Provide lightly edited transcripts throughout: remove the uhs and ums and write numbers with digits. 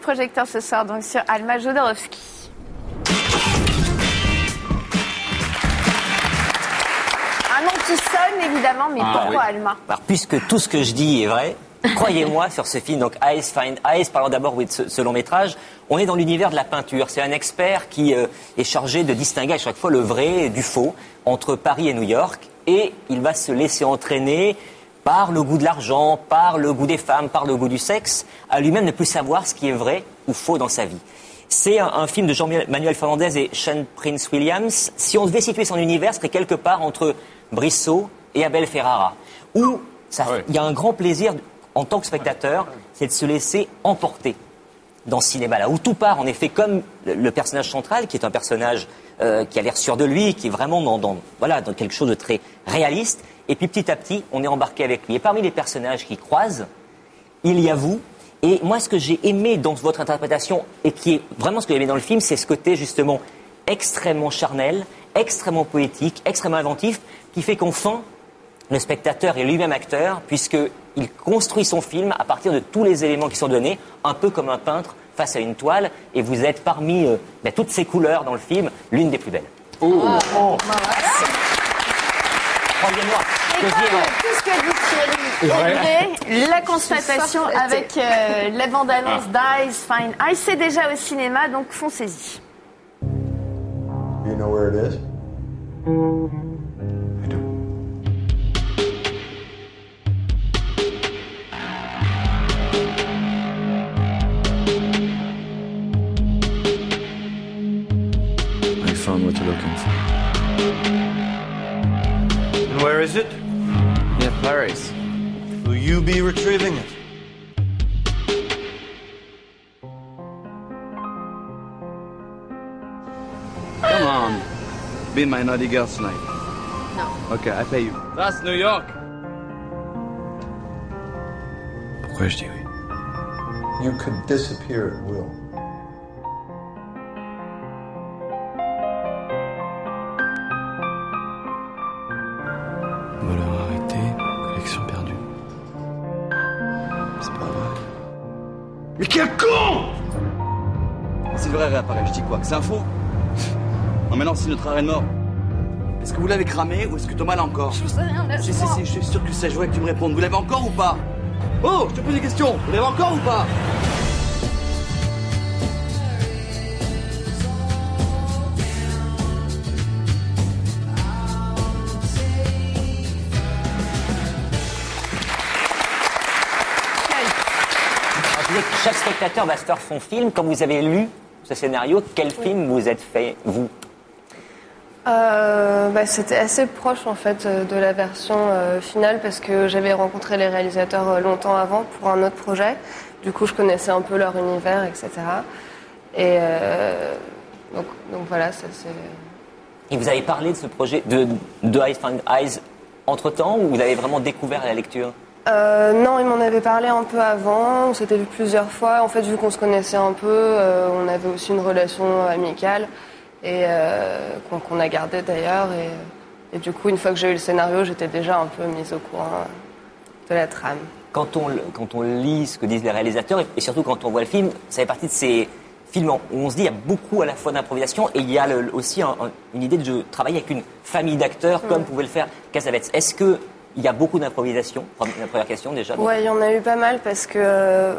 projecteurs ce soir donc sur Alma Jodorowsky. Un nom qui sonne évidemment, mais pourquoi Alma ? Alors, puisque tout ce que je dis est vrai, croyez-moi sur ce film, donc Eyes Find Eyes, parlons d'abord de ce long métrage. On est dans l'univers de la peinture. C'est un expert qui est chargé de distinguer à chaque fois le vrai du faux entre Paris et New York. Et il va se laisser entraîner par le goût de l'argent, par le goût des femmes, par le goût du sexe, à lui-même ne plus savoir ce qui est vrai ou faux dans sa vie. C'est un film de Jean-Manuel Fernandez et Sean Prince Williams. Si on devait situer son univers, ce serait quelque part entre Brissot et Abel Ferrara. Où il y a un grand plaisir en tant que spectateur, c'est de se laisser emporter dans ce cinéma-là, où tout part en effet comme le personnage central, qui est un personnage qui a l'air sûr de lui, qui est vraiment dans quelque chose de très réaliste, et puis petit à petit, on est embarqué avec lui. Et parmi les personnages qui croisent, il y a vous, et moi ce que j'ai aimé dans votre interprétation, et qui est vraiment ce que j'ai aimé dans le film, c'est ce côté justement extrêmement charnel, extrêmement poétique, extrêmement inventif, qui fait qu'enfin, le spectateur est lui-même acteur, puisqu'il construit son film à partir de tous les éléments qui sont donnés, un peu comme un peintre face à une toile, et vous êtes parmi toutes ces couleurs dans le film, l'une des plus belles. Croyez-moi. Tout ce que dit Thierry est vrai. La constatation avec la bande-annonce d'Eyes Find Eyes, c'est déjà au cinéma, donc foncez-y. You know where it is? I do. I found what you're looking for. And where is it? Yeah, Paris. Will you be retrieving it? Come on. Be my naughty girl tonight. No. Okay, I pay you. That's New York. Pourquoi je dis oui? You could disappear at will. Voleur arrêté, collection perdue. C'est pas vrai. Mais quel con! Si le vrai réapparaît, je dis quoi? Que c'est un faux? Non, maintenant, si notre arène mort. Est-ce que vous l'avez cramé ou est-ce que Thomas l'a encore? Je sais rien, Si, je suis sûr que ça, je voudrais que tu me répondes. Vous l'avez encore ou pas? Oh, je te pose des questions. Vous l'avez encore ou pas? Chaque spectateur va se faire son film. Quand vous avez lu ce scénario, quel film vous êtes fait, vous? C'était assez proche en fait de la version finale parce que j'avais rencontré les réalisateurs longtemps avant pour un autre projet. Du coup, je connaissais un peu leur univers, etc. Et donc voilà, ça c'est... Et vous avez parlé de ce projet de Eyes Find Eyes entre-temps, ou vous l'avez vraiment découvert à la lecture? Non, il m'en avait parlé un peu avant, on s'était vu plusieurs fois. En fait, vu qu'on se connaissait un peu, on avait aussi une relation amicale et qu'on a gardée d'ailleurs. Et du coup, une fois que j'ai eu le scénario, j'étais déjà un peu mise au courant de la trame. Quand on lit ce que disent les réalisateurs, et surtout quand on voit le film, ça fait partie de ces films où on se dit qu'il y a beaucoup à la fois d'improvisation et il y a aussi une idée de travailler avec une famille d'acteurs comme pouvait le faire Cassavetes. Est-ce que il y a beaucoup d'improvisation? La première question déjà. Ouais, il y en a eu pas mal parce que,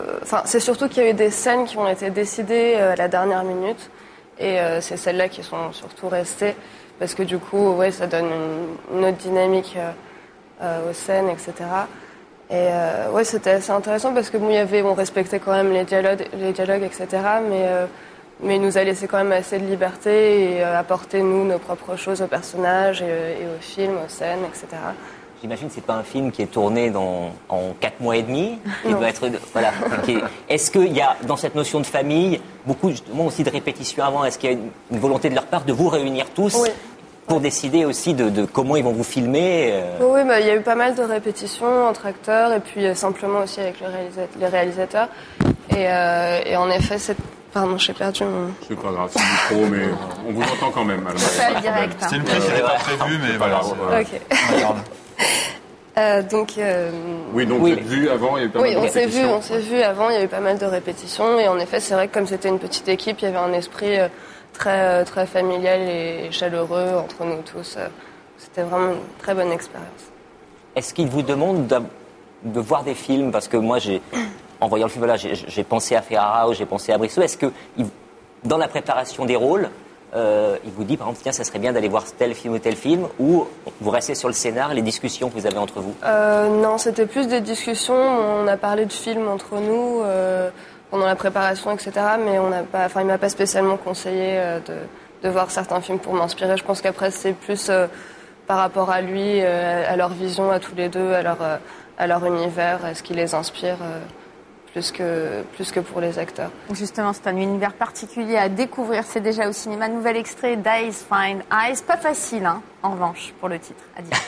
c'est surtout qu'il y a eu des scènes qui ont été décidées à la dernière minute et c'est celles-là qui sont surtout restées parce que du coup, ouais, ça donne une autre dynamique aux scènes, etc. Et ouais, c'était assez intéressant parce que on respectait quand même les dialogues, etc. Mais il nous a laissé quand même assez de liberté et apporter nous nos propres choses aux personnages et aux films, aux scènes, etc. J'imagine que c'est pas un film qui est tourné en 4 mois et demi. Qui doit être, Est-ce qu'il y a dans cette notion de famille beaucoup justement aussi de répétitions avant? Est-ce qu'il y a une volonté de leur part de vous réunir tous pour décider aussi de comment ils vont vous filmer? Oui, il y a eu pas mal de répétitions entre acteurs et puis simplement aussi avec les réalisateurs. Et en effet, Pardon, j'ai perdu mon... C'est pas grave, c'est du micro, mais on vous entend quand même. C'est direct. C'est une prise qui n'était pas prévue, mais voilà. Ok. Oui, donc vous êtes vus avant, il y a eu pas mal de répétitions. On s'est vu avant, il y a eu pas mal de répétitions. Et en effet, c'est vrai que comme c'était une petite équipe, il y avait un esprit très familial et chaleureux entre nous tous. C'était vraiment une très bonne expérience. Est-ce qu'ils vous demandent de voir des films? Parce que moi, en voyant le film, voilà, j'ai pensé à Ferrara ou j'ai pensé à Brissot. Est-ce que, dans la préparation des rôles, il vous dit, par exemple, tiens, ça serait bien d'aller voir tel film ou tel film, ou vous restez sur le scénar, les discussions que vous avez entre vous? Non, c'était plus des discussions. On a parlé de films entre nous pendant la préparation, etc. Mais il m'a pas spécialement conseillé de voir certains films pour m'inspirer. Je pense qu'après, c'est plus par rapport à lui, à leur vision, à tous les deux, à leur univers, à ce qui les inspire. Plus que pour les acteurs. Justement, c'est un univers particulier à découvrir. C'est déjà au cinéma. Nouvel extrait d'Eyes Find Eyes. Pas facile, hein, en revanche, pour le titre. À dire.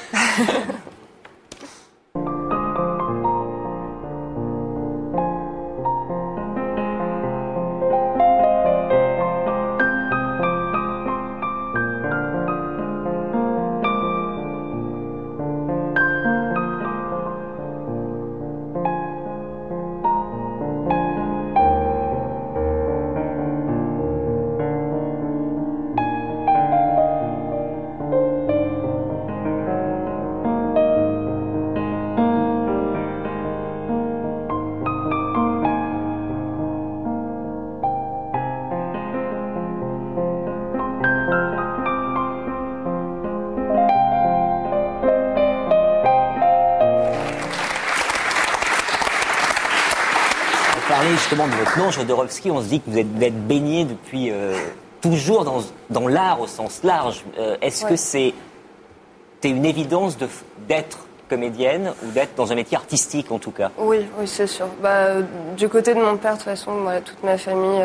Justement de votre nom, Jodorowsky, on se dit que vous êtes baigné depuis toujours dans l'art au sens large. Est-ce que c'est une évidence d'être comédienne ou d'être dans un métier artistique en tout cas? Oui, c'est sûr. Du côté de mon père, de toute façon, toute ma famille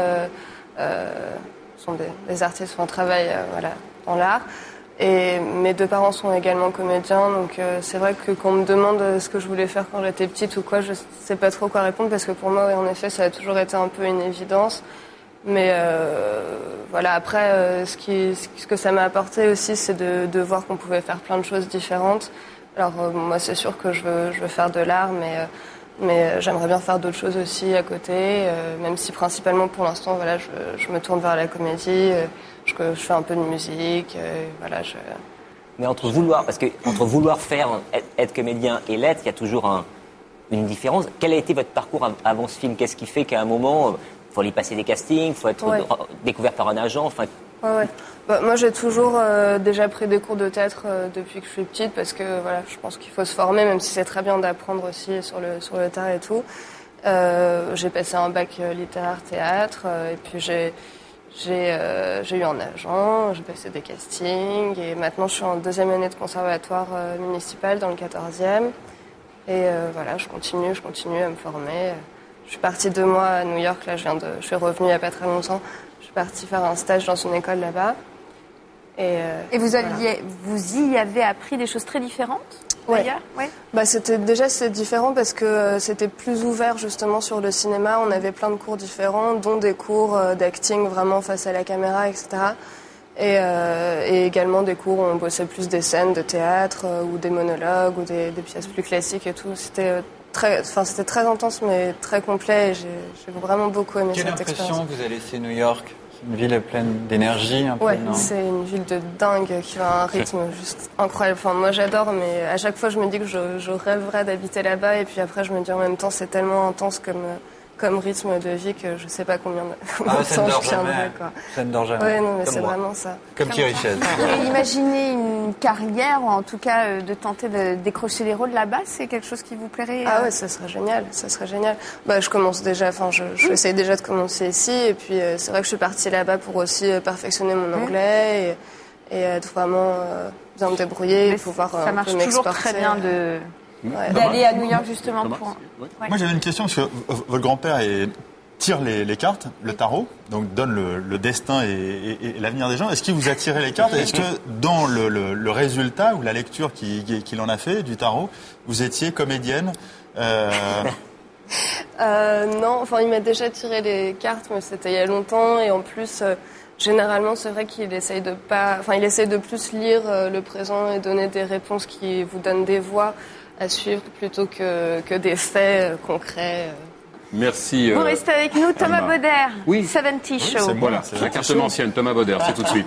sont des artistes, travaillent dans l'art. Et mes deux parents sont également comédiens, donc c'est vrai que quand on me demande ce que je voulais faire quand j'étais petite ou quoi, je sais pas trop quoi répondre parce que pour moi, en effet, ça a toujours été un peu une évidence. Mais après, ce que ça m'a apporté aussi, c'est de voir qu'on pouvait faire plein de choses différentes. Alors moi, c'est sûr que je veux faire de l'art, mais j'aimerais bien faire d'autres choses aussi à côté, même si principalement pour l'instant, je me tourne vers la comédie. Je fais un peu de musique, Mais entre vouloir faire être comédien et l'être, il y a toujours une différence. Quel a été votre parcours avant ce film? Qu'est-ce qui fait qu'à un moment, il faut aller passer des castings, il faut être découvert par un agent? Moi, j'ai toujours déjà pris des cours de théâtre depuis que je suis petite parce que je pense qu'il faut se former, même si c'est très bien d'apprendre aussi sur le tard et tout. J'ai passé un bac littéraire théâtre et puis j'ai eu un agent, j'ai passé des castings et maintenant je suis en 2e année de conservatoire municipal dans le 14e. Et je continue à me former. Je suis partie 2 mois à New York, là je suis revenue il n'y a pas très longtemps. Je suis partie faire un stage dans une école là-bas. Et vous y avez appris des choses très différentes? Ouais. C'est différent parce que c'était plus ouvert justement sur le cinéma. On avait plein de cours différents, dont des cours d'acting vraiment face à la caméra, etc. Et également des cours où on bossait plus des scènes de théâtre ou des monologues ou des pièces plus classiques et tout. C'était très intense mais très complet et j'ai vraiment beaucoup aimé cette expérience. Quelle impression vous a laissé New York? Une ville pleine d'énergie, un peu, non? C'est une ville de dingue qui a un rythme juste incroyable. Moi, j'adore, mais à chaque fois, je me dis que je rêverais d'habiter là-bas. Et puis après, je me dis en même temps, c'est tellement intense comme rythme de vie que je sais pas combien de temps je tiendrai. Ça ne dort jamais. Ouais, non, mais c'est vraiment ça. Comme Thierry Chaz. Et imaginer une carrière, ou en tout cas de tenter de décrocher les rôles là-bas, c'est quelque chose qui vous plairait? Ah ouais, ça serait génial. Je commence déjà, je essaie déjà de commencer ici. Et puis, c'est vrai que je suis partie là-bas pour aussi perfectionner mon anglais et être vraiment bien me débrouiller et pouvoir ça marche toujours très bien d'aller à New York justement pour... Moi j'avais une question parce que votre grand-père tire les cartes, le tarot, donc donne le destin et l'avenir des gens. Est-ce qu'il vous a tiré les cartes? Est-ce que dans le résultat ou la lecture qu'il en a fait du tarot, vous étiez comédienne? Non, il m'a déjà tiré les cartes, mais c'était il y a longtemps et en plus... Généralement, c'est vrai qu'il essaye de plus lire le présent et donner des réponses qui vous donnent des voix à suivre plutôt que des faits concrets. Merci. Vous restez avec nous, Thomas Bauder, Oui. 70 Show. Voilà, c'est la carte ancienne, Thomas Bauder, c'est tout de suite.